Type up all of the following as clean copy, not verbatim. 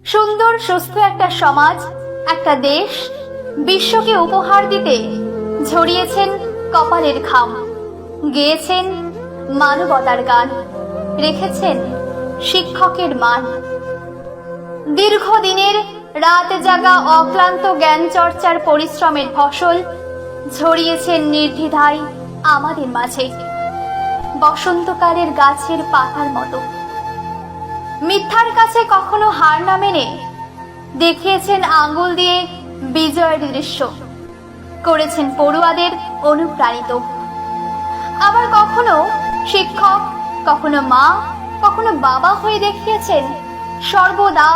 সুন্দর সুস্থ একটা সমাজ, একটা দেশ বিশ্বকে উপহার দিতে ঝরিয়েছেন কপালের ঘাম, গেয়েছেন মানবতার গান, রেখেছেন শিক্ষকের মান। দীর্ঘদিনের রাত জাগা অক্লান্ত জ্ঞান চর্চার পরিশ্রমের ফসল ঝরিয়েছেন নির্দ্বিধায় আমাদের মাঝে, বসন্তকালের গাছের পাতার মতো। মিথ্যার কাছে কখনো হার না মেনে দেখিয়েছেন আঙ্গুল দিয়ে বিজয়ের দৃশ্য, করেছেন পড়ুয়াদের অনুপ্রাণিত। আবার কখনো শিক্ষক, কখনো মা, কখনো বাবা হয়ে দেখিয়েছেন সর্বদা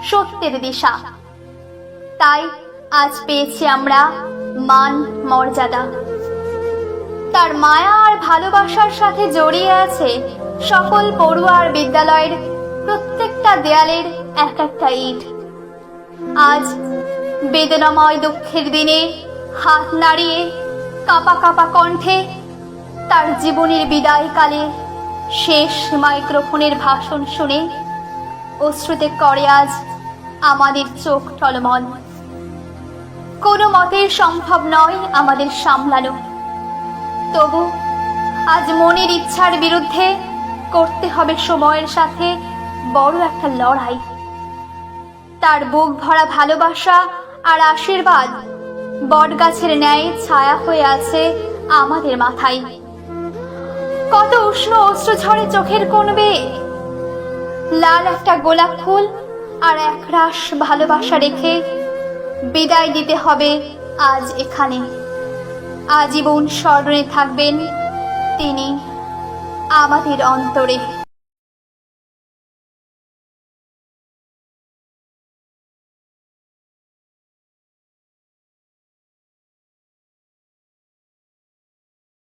সত্যের দিশা। তাই আজ পেয়েছি আমরা মান মর্যাদা। তার মায়া আর ভালোবাসার সাথে জড়িয়ে আছে সকল পড়ুয়ার বিদ্যালয়ের প্রত্যেকটা দেয়ালের এক একটা ইট। আজ বেদনাময় দুঃখের দিনে হাত নাড়িয়ে কাঁপা কাঁপা কণ্ঠে তার জীবনের বিদায়কালে শেষ মাইক্রোফোনের ভাষণ শুনে অশ্রুতে করে আজ আমাদের চোখ টলমল। কোনো মতেই সম্ভব নয় আমাদের সামলানো, তবু আজ মনের ইচ্ছার বিরুদ্ধে করতে হবে সময়ের সাথে বড় একটা লড়াই। তার বুক ভরা ভালোবাসা আর আশীর্বাদ বটগাছের ন্যায় ছায়া হয়ে আছে আমাদের মাথায়। কত উষ্ণ অশ্রু ঝরে চোখের কোণ বেয়ে, লাল একটা গোলাপ ফুল আর একরাশ ভালোবাসা রেখে বিদায় দিতে হবে আজ এখানে। আজীবন স্মরণে থাকবেন তিনি আমাদের অন্তরে।